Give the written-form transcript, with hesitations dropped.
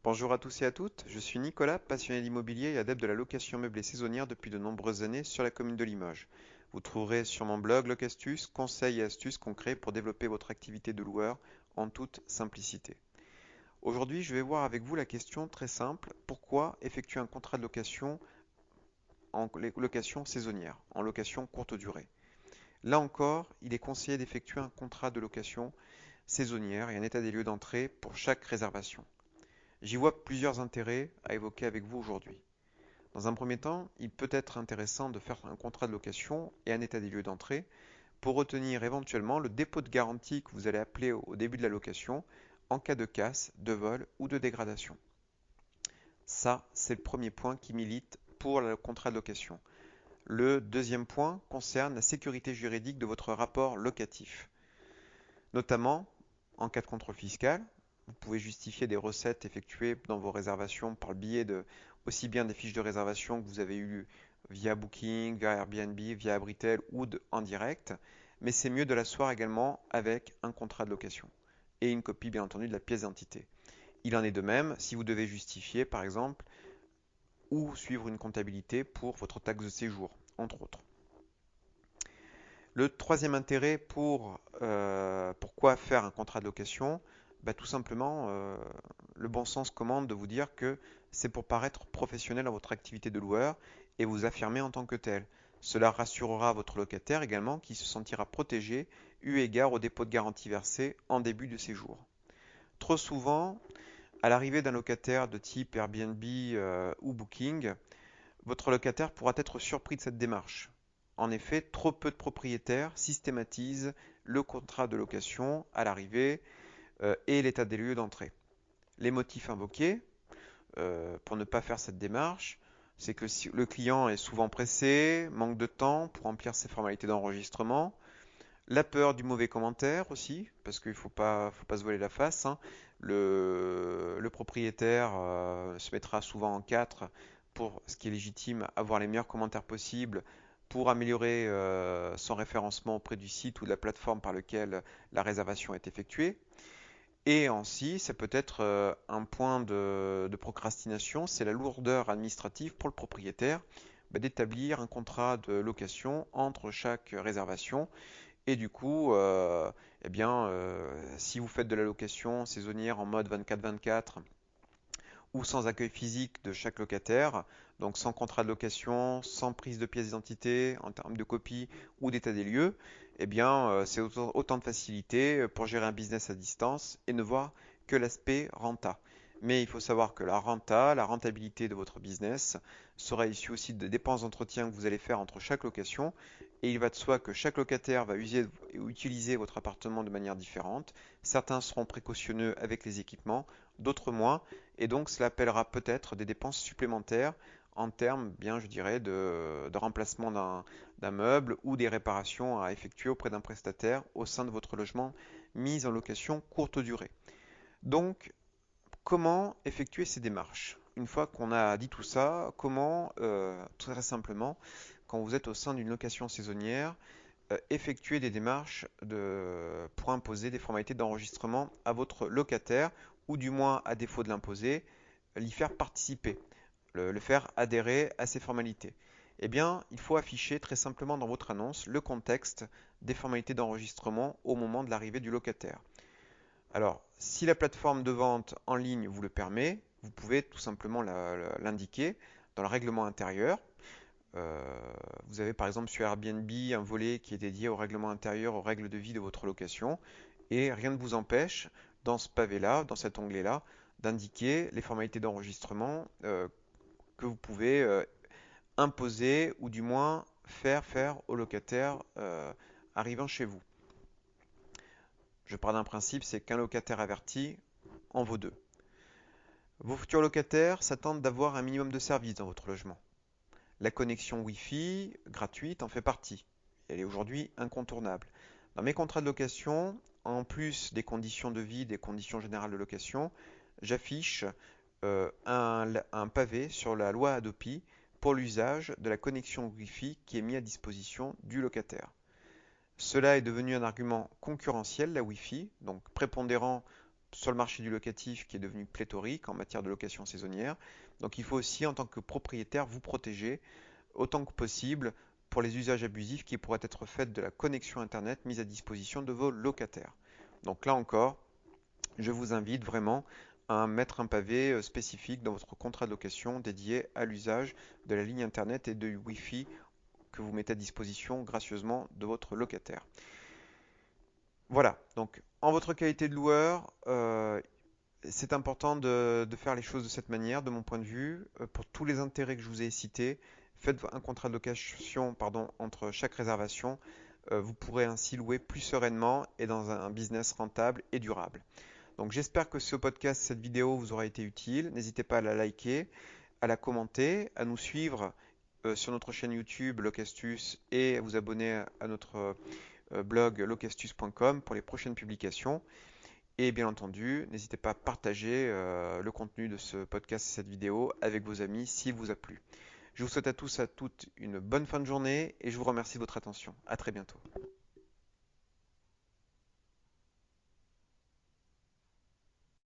Bonjour à tous et à toutes, je suis Nicolas, passionné d'immobilier et adepte de la location meublée saisonnière depuis de nombreuses années sur la commune de Limoges. Vous trouverez sur mon blog Locastus conseils et astuces concrets pour développer votre activité de loueur en toute simplicité. Aujourd'hui, je vais voir avec vous la question très simple, pourquoi effectuer un contrat de location en location saisonnière, en location courte durée? Là encore, il est conseillé d'effectuer un contrat de location saisonnière et un état des lieux d'entrée pour chaque réservation. J'y vois plusieurs intérêts à évoquer avec vous aujourd'hui. Dans un premier temps, il peut être intéressant de faire un contrat de location et un état des lieux d'entrée pour retenir éventuellement le dépôt de garantie que vous allez appeler au début de la location en cas de casse, de vol ou de dégradation. Ça, c'est le premier point qui milite pour le contrat de location. Le deuxième point concerne la sécurité juridique de votre rapport locatif. Notamment, en cas de contrôle fiscal, vous pouvez justifier des recettes effectuées dans vos réservations par le biais de aussi bien des fiches de réservation que vous avez eues via Booking, via Airbnb, via Abritel ou en direct, mais c'est mieux de l'asseoir également avec un contrat de location et une copie bien entendu de la pièce d'identité. Il en est de même si vous devez justifier par exemple ou suivre une comptabilité pour votre taxe de séjour, entre autres. Le troisième intérêt pourquoi faire un contrat de location, bah, tout simplement, le bon sens commande de vous dire que c'est pour paraître professionnel dans votre activité de loueur et vous affirmer en tant que tel. Cela rassurera votre locataire également qui se sentira protégé eu égard au dépôt de garantie versé en début de séjour. Trop souvent, à l'arrivée d'un locataire de type Airbnb ou Booking, votre locataire pourra être surpris de cette démarche. En effet, trop peu de propriétaires systématisent le contrat de location à l'arrivée et l'état des lieux d'entrée. Les motifs invoqués pour ne pas faire cette démarche, c'est que le client est souvent pressé, manque de temps pour remplir ses formalités d'enregistrement, la peur du mauvais commentaire aussi, parce qu'il ne faut pas se voiler la face, hein. Le propriétaire se mettra souvent en quatre pour ce qui est légitime, avoir les meilleurs commentaires possibles pour améliorer son référencement auprès du site ou de la plateforme par lequel la réservation est effectuée. Et ainsi, ça peut être un point de procrastination, c'est la lourdeur administrative pour le propriétaire d'établir un contrat de location entre chaque réservation et du coup, eh bien, si vous faites de la location saisonnière en mode 24-24 ou sans accueil physique de chaque locataire, donc sans contrat de location, sans prise de pièce d'identité en termes de copie ou d'état des lieux, eh bien, c'est autant de facilité pour gérer un business à distance et ne voir que l'aspect renta. Mais il faut savoir que la renta, la rentabilité de votre business, sera issue aussi des dépenses d'entretien que vous allez faire entre chaque location. Et il va de soi que chaque locataire va utiliser votre appartement de manière différente. Certains seront précautionneux avec les équipements, d'autres moins. Et donc cela appellera peut-être des dépenses supplémentaires en termes, bien, je dirais, de remplacement d'un meuble ou des réparations à effectuer auprès d'un prestataire au sein de votre logement mis en location courte durée. Donc, comment effectuer ces démarches? Une fois qu'on a dit tout ça, comment, très simplement, quand vous êtes au sein d'une location saisonnière, effectuer des démarches pour imposer des formalités d'enregistrement à votre locataire, ou du moins, à défaut de l'imposer, l'y faire participer, le faire adhérer à ces formalités. Eh bien, il faut afficher très simplement dans votre annonce le contexte des formalités d'enregistrement au moment de l'arrivée du locataire. Alors, si la plateforme de vente en ligne vous le permet, vous pouvez tout simplement l'indiquer dans le règlement intérieur. Euh, Vous avez par exemple sur Airbnb un volet qui est dédié au règlement intérieur, aux règles de vie de votre location, et rien ne vous empêche, dans ce pavé-là, dans cet onglet-là, d'indiquer les formalités d'enregistrement que vous pouvez imposer ou du moins faire aux locataires arrivant chez vous. Je pars d'un principe, c'est qu'un locataire averti en vaut deux. Vos futurs locataires s'attendent d'avoir un minimum de services dans votre logement. La connexion Wi-Fi gratuite en fait partie. Elle est aujourd'hui incontournable. Dans mes contrats de location, en plus des conditions de vie, des conditions générales de location, j'affiche un pavé sur la loi Adopi pour l'usage de la connexion Wi-Fi qui est mis à disposition du locataire. Cela est devenu un argument concurrentiel, la Wi-Fi, donc prépondérant sur le marché du locatif qui est devenu pléthorique en matière de location saisonnière. Donc il faut aussi, en tant que propriétaire, vous protéger autant que possible pour les usages abusifs qui pourraient être faits de la connexion Internet mise à disposition de vos locataires. Donc là encore, je vous invite vraiment à mettre un pavé spécifique dans votre contrat de location dédié à l'usage de la ligne Internet et de Wi-Fi que vous mettez à disposition gracieusement de votre locataire. Voilà, donc en votre qualité de loueur, c'est important de faire les choses de cette manière, de mon point de vue. Pour tous les intérêts que je vous ai cités, faites un contrat de location, pardon, entre chaque réservation. Vous pourrez ainsi louer plus sereinement et dans un business rentable et durable. Donc j'espère que ce podcast, cette vidéo vous aura été utile. N'hésitez pas à la liker, à la commenter, à nous suivre sur notre chaîne YouTube Locastus et à vous abonner à notre blog locastus.com pour les prochaines publications. Et bien entendu, n'hésitez pas à partager le contenu de ce podcast et cette vidéo avec vos amis s'il vous a plu. Je vous souhaite à tous et à toutes une bonne fin de journée et je vous remercie de votre attention. À très bientôt.